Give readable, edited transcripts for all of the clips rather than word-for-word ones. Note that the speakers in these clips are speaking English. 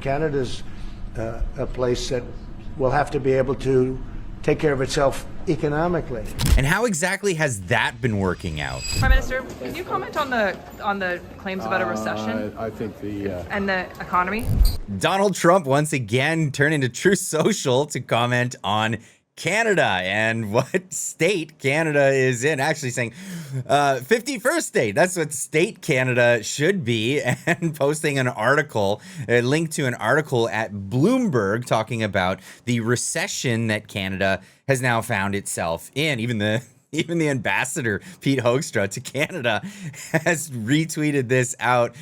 Canada's a place that will have to be able to take care of itself economically. And how exactly has that been working out? Prime Minister, can you comment on the claims about a recession? I think and the economy? Donald Trump once again turned into Truth Social to comment on Canada and what state Canada is in. Actually saying 51st state. That's what state Canada should be. And posting an article, a link to an article at Bloomberg talking about the recession that Canada has now found itself in. Even the ambassador, Pete Hoekstra, to Canada has retweeted this out,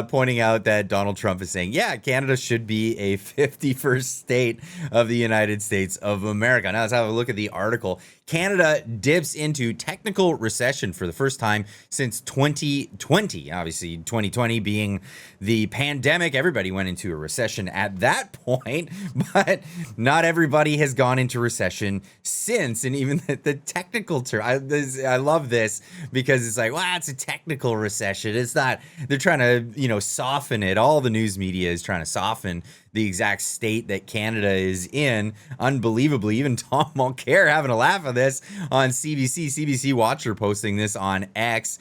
pointing out that Donald Trump is saying, yeah, Canada should be a 51st state of the United States of America. Now let's have a look at the article. Canada dips into technical recession for the first time since 2020. Obviously, 2020 being the pandemic, everybody went into a recession at that point, but not everybody has gone into recession since. And even the technical term, I love this because it's like, well, it's a technical recession. It's not, they're trying to, soften it. All the news media is trying to soften the exact state that Canada is in. Unbelievably, even Tom Mulcair having a laugh at this on CBC Watcher posting this on X.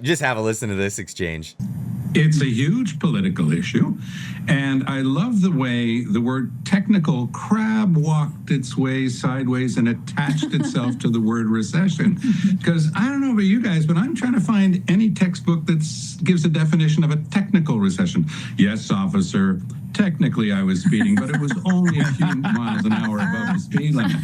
Just have a listen to this exchange. It's a huge political issue, and I love the way the word technical crab walked its way sideways and attached itself to the word recession. Because I don't know about you guys, but I'm trying to find any textbook that gives a definition of a technical recession. Yes, officer, technically I was speeding, but it was only a few miles an hour above the speed limit.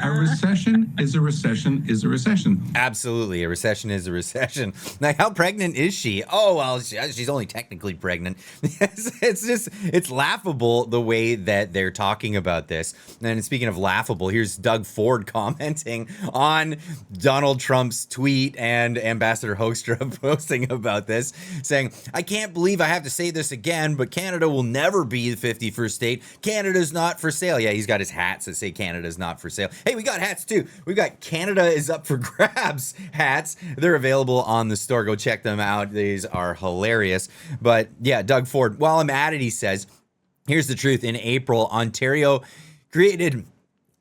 A recession is a recession is a recession. Absolutely, a recession is a recession. Like, how pregnant is she? Oh, well, she's only technically pregnant. It's laughable the way that they're talking about this. And speaking of laughable, here's Doug Ford commenting on Donald Trump's tweet and Ambassador Hoekstra posting about this, saying, I can't believe I have to say this again, but Canada will never be the 51st state. Canada's not for sale. Yeah, he's got his hats that say Canada's not for sale. Hey, we got hats too. We've got Canada is up for grabs hats. They're available on the store. Go check them out. These are hilarious. But yeah, Doug Ford, while I'm at it, he says, here's the truth. In April, Ontario created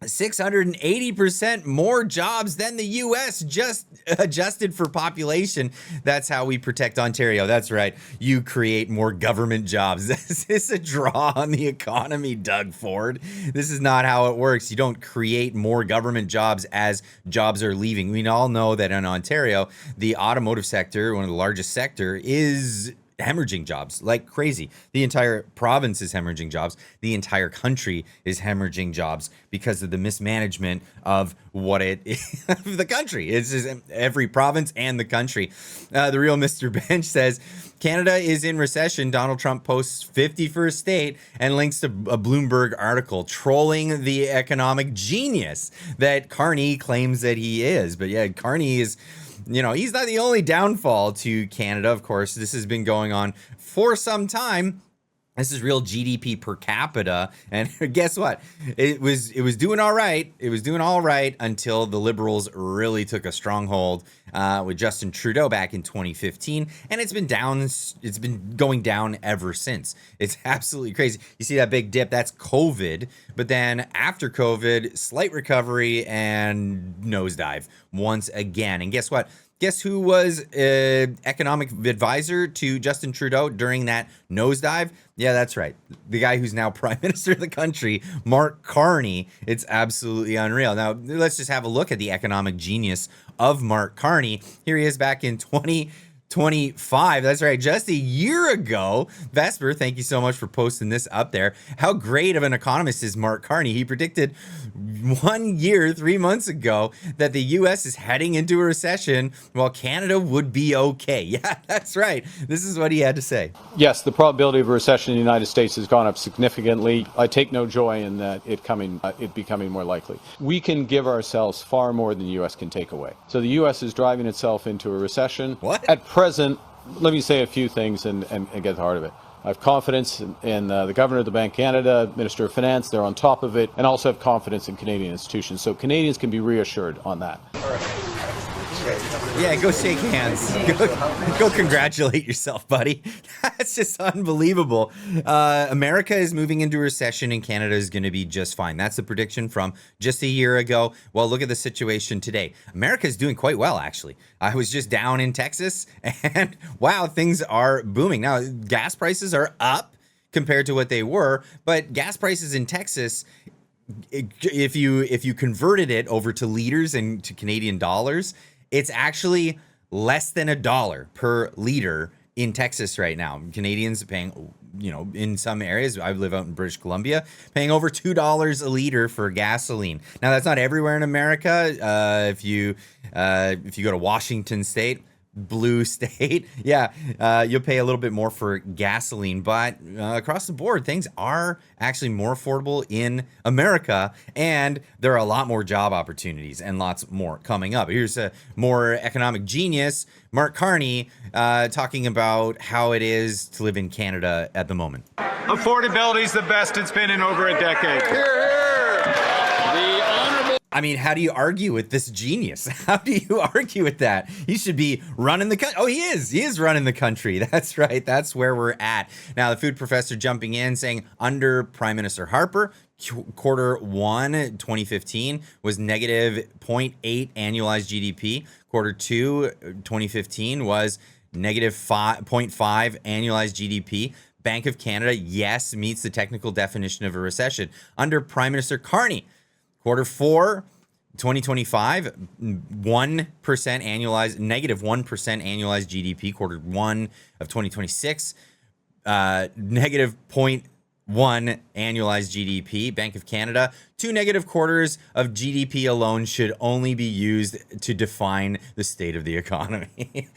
680% more jobs than the U.S. just adjusted for population. That's how we protect Ontario. That's right. You create more government jobs. This is a draw on the economy, Doug Ford. This is not how it works. You don't create more government jobs as jobs are leaving. We all know that in Ontario, the automotive sector, one of the largest sector, is hemorrhaging jobs like crazy. The entire province is hemorrhaging jobs. The entire country is hemorrhaging jobs because of the mismanagement of the country. It's just every province and the country. The real Mr. Bench says Canada is in recession. Donald Trump posts 51st state and links to a Bloomberg article trolling the economic genius that Carney claims that he is. But yeah, Carney is, he's not the only downfall to Canada. Of course, this has been going on for some time. This is real GDP per capita. And guess what? It was doing all right. It was doing all right until the Liberals really took a stronghold with Justin Trudeau back in 2015. And it's been down. It's been going down ever since. It's absolutely crazy. You see that big dip? That's COVID. But then after COVID, slight recovery and nosedive once again. And guess what? Guess who was an economic advisor to Justin Trudeau during that nosedive? Yeah, that's right. The guy who's now prime minister of the country, Marc Carney. It's absolutely unreal. Now, let's just have a look at the economic genius of Marc Carney. Here he is back in 2025. That's right. Just a year ago, Vesper, thank you so much for posting this up there. How great of an economist is Marc Carney? He predicted 1 year, 3 months ago, that the U.S. is heading into a recession while Canada would be okay. Yeah, that's right. This is what he had to say. Yes, the probability of a recession in the United States has gone up significantly. I take no joy in that it becoming more likely. We can give ourselves far more than the U.S. can take away. So the U.S. is driving itself into a recession. What? At present, let me say a few things and get the heart of it. I have confidence in the Governor of the Bank of Canada, Minister of Finance, they're on top of it, and also have confidence in Canadian institutions. So Canadians can be reassured on that. Yeah, go shake hands. Go congratulate yourself, buddy. That's just unbelievable. America is moving into recession and Canada is going to be just fine. That's the prediction from just a year ago. Well, look at the situation today. America is doing quite well, actually. I was just down in Texas and wow, things are booming. Now, gas prices are up compared to what they were, but gas prices in Texas, if you converted it over to liters and to Canadian dollars, it's actually less than $1 per liter in Texas right now. Canadians are paying, in some areas, I live out in British Columbia, paying over $2 a liter for gasoline. Now, that's not everywhere in America. If you go to Washington State, blue state, you'll pay a little bit more for gasoline, but across the board things are actually more affordable in America, and there are a lot more job opportunities and lots more coming up. Here's a more economic genius, Marc Carney, talking about how it is to live in Canada at the moment. Affordability is the best it's been in over a decade. I mean, how do you argue with this genius? How do you argue with that? He should be running the country. Oh, he is. He is running the country. That's right. That's where we're at. Now, the food professor jumping in saying under Prime Minister Harper, quarter one 2015 was negative 0.8 annualized GDP. Quarter two 2015 was negative 0.5 annualized GDP. Bank of Canada, yes, meets the technical definition of a recession. Under Prime Minister Carney, quarter four, 2025, 1% annualized, negative 1% annualized GDP. Quarter one of 2026, negative 0.1 annualized GDP. Bank of Canada, 2 negative quarters of GDP alone should only be used to define the state of the economy.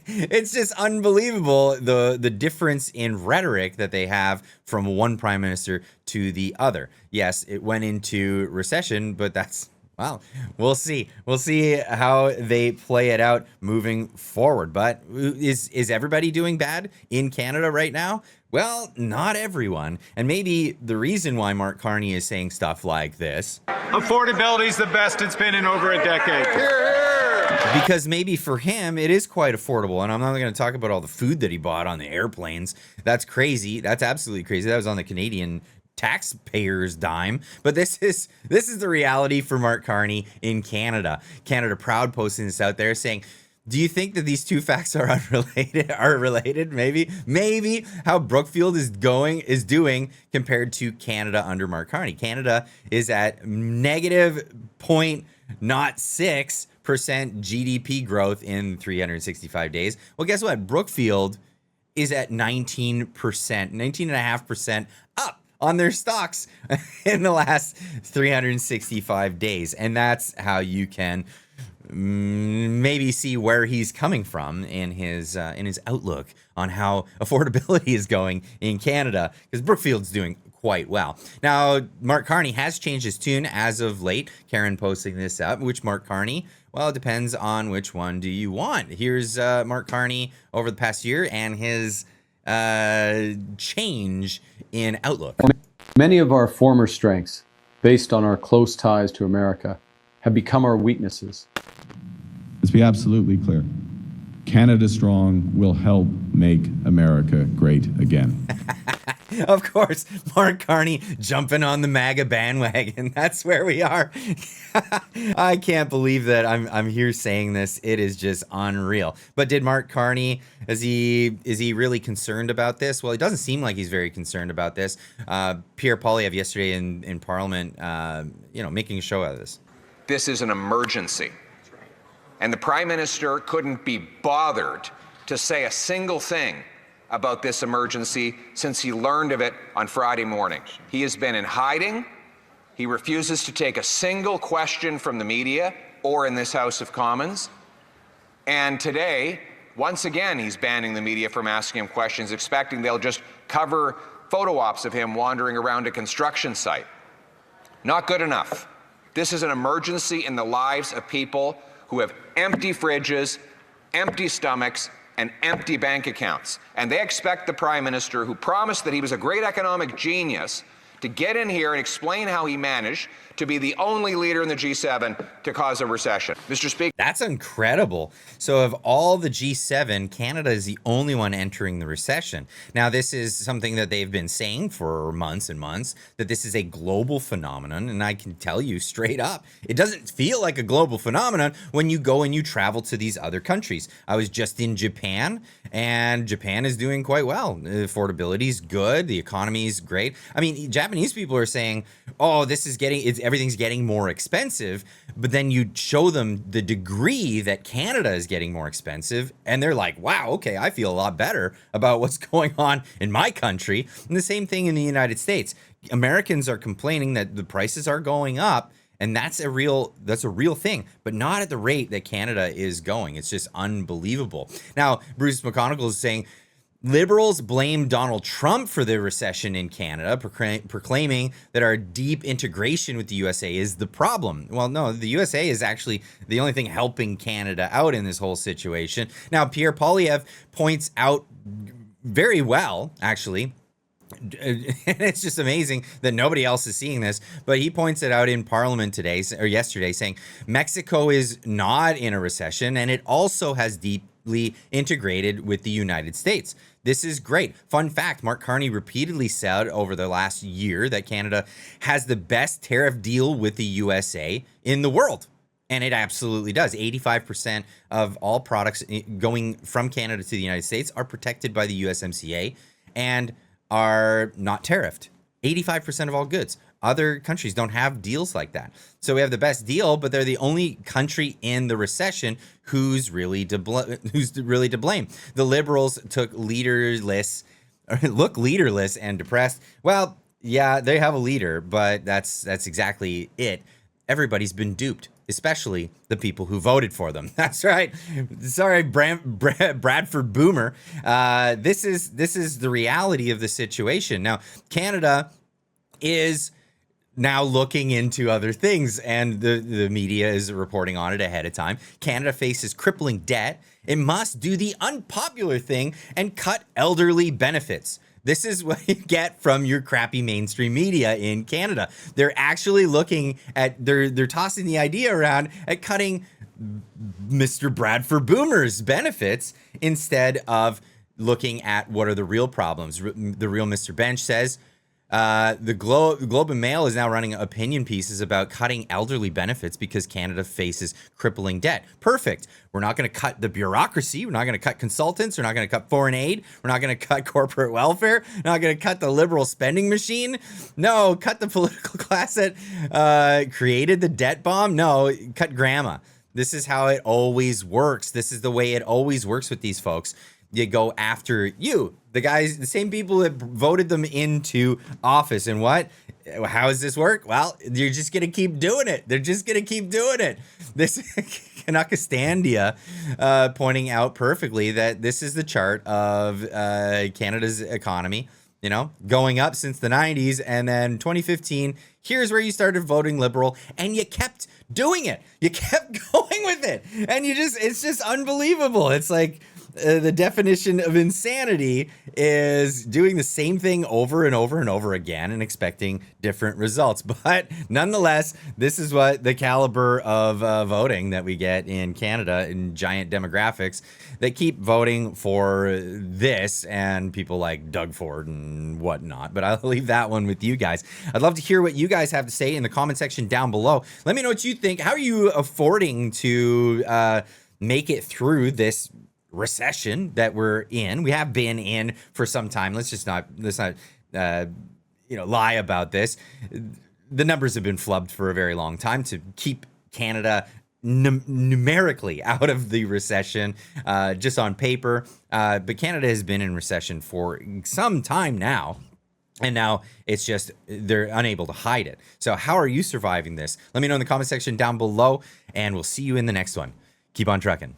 It's just unbelievable the difference in rhetoric that they have from one prime minister to the other. Yes, it went into recession, but that's, wow, we'll see. We'll see how they play it out moving forward. But is everybody doing bad in Canada right now? Well, not everyone. And maybe the reason why Marc Carney is saying stuff like this, Affordability is the best it's been in over a decade. because maybe for him it is quite affordable. And I'm not going to talk about all the food that he bought on the airplanes. That's crazy. That's absolutely crazy. That was on the Canadian taxpayers' dime. But this is the reality for Marc Carney in Canada. Canada Proud posting this out there saying, do you think that these two facts are related? Maybe how Brookfield is doing compared to Canada under Marc Carney. Canada is at negative 0.06% GDP growth in 365 days. Well, guess what? Brookfield is at 19.5% up on their stocks in the last 365 days. And that's how you can maybe see where he's coming from in his outlook on how affordability is going in Canada, because Brookfield's doing quite well. Now, Marc Carney has changed his tune as of late. Karen posting this up. Which Marc Carney? Well, it depends on which one do you want. Here's Marc Carney over the past year and his change in outlook. Many of our former strengths, based on our close ties to America, have become our weaknesses. Let's be absolutely clear. Canada Strong will help make America great again. Of course, Marc Carney jumping on the MAGA bandwagon. That's where we are. I can't believe that I'm here saying this. It is just unreal. But did Marc Carney, is he really concerned about this? Well, it doesn't seem like he's very concerned about this. Pierre Poilievre yesterday in Parliament, making a show out of this. This is an emergency. And the Prime Minister couldn't be bothered to say a single thing about this emergency since he learned of it on Friday morning. He has been in hiding. He refuses to take a single question from the media or in this House of Commons. And today, once again, he's banning the media from asking him questions, expecting they'll just cover photo ops of him wandering around a construction site. Not good enough. This is an emergency in the lives of people who have empty fridges, empty stomachs, and empty bank accounts. And they expect the Prime Minister, who promised that he was a great economic genius, to get in here and explain how he managed to be the only leader in the G7 to cause a recession. Mr. Speaker. That's incredible. So of all the G7, Canada is the only one entering the recession. Now, this is something that they've been saying for months and months, that this is a global phenomenon. And I can tell you straight up, it doesn't feel like a global phenomenon when you go and you travel to these other countries. I was just in Japan, and Japan is doing quite well. The affordability is good. The economy is great. I mean, Japanese people are saying, oh, everything's getting more expensive, but then you show them the degree that Canada is getting more expensive, and they're like, wow, okay, I feel a lot better about what's going on in my country. And the same thing in the United States. Americans are complaining that the prices are going up, and that's a real thing, but not at the rate that Canada is going. It's just unbelievable. Now, Bruce McConnell is saying, Liberals blame Donald Trump for the recession in Canada, proclaiming that our deep integration with the USA is the problem. Well, no, the USA is actually the only thing helping Canada out in this whole situation. Now, Pierre Poilievre points out very well, actually, and it's just amazing that nobody else is seeing this, but he points it out in Parliament yesterday, saying Mexico is not in a recession, and it also has deeply integrated with the United States. This is great. Fun fact, Marc Carney repeatedly said over the last year that Canada has the best tariff deal with the USA in the world. And it absolutely does. 85% of all products going from Canada to the United States are protected by the USMCA and are not tariffed. 85% of all goods. Other countries don't have deals like that. So we have the best deal, but they're the only country in the recession who's really to blame. The Liberals look leaderless and depressed. Well, yeah, they have a leader, but that's exactly it. Everybody's been duped, especially the people who voted for them. That's right. Sorry, Bradford Boomer. This is the reality of the situation. Now, Canada is now looking into other things, and the media is reporting on it ahead of time. Canada faces crippling debt. It must do the unpopular thing and cut elderly benefits. This is what you get from your crappy mainstream media in Canada. They're actually looking at, they're tossing the idea around at cutting Mr. Bradford Boomer's benefits instead of looking at what are the real problems. The real Mr. Bench says, the Globe and Mail is now running opinion pieces about cutting elderly benefits because Canada faces crippling debt. Perfect. We're not going to cut the bureaucracy. We're not going to cut consultants. We're not going to cut foreign aid. We're not going to cut corporate welfare. We're not going to cut the liberal spending machine. No, cut the political class that created the debt bomb. No, cut grandma. This is how it always works. This is the way it always works with these folks. You go after you, the guys, the same people that voted them into office. And how does this work? Well, you're just going to keep doing it. They're just going to keep doing it. This Kanakastandia pointing out perfectly that this is the chart of Canada's economy, going up since the 90s. And then 2015, here's where you started voting liberal and you kept doing it. You kept going with it. And it's just unbelievable. It's like, the definition of insanity is doing the same thing over and over and over again and expecting different results. But nonetheless, this is what the caliber of voting that we get in Canada in giant demographics that keep voting for this, and people like Doug Ford and whatnot. But I'll leave that one with you guys. I'd love to hear what you guys have to say in the comment section down below. Let me know what you think. How are you affording to make it through this recession that we're in? We have been in for some time. Let's not lie about this. The numbers have been flubbed for a very long time to keep Canada numerically out of the recession, just on paper. But Canada has been in recession for some time now. And now it's just they're unable to hide it. So how are you surviving this? Let me know in the comment section down below, and we'll see you in the next one. Keep on trucking.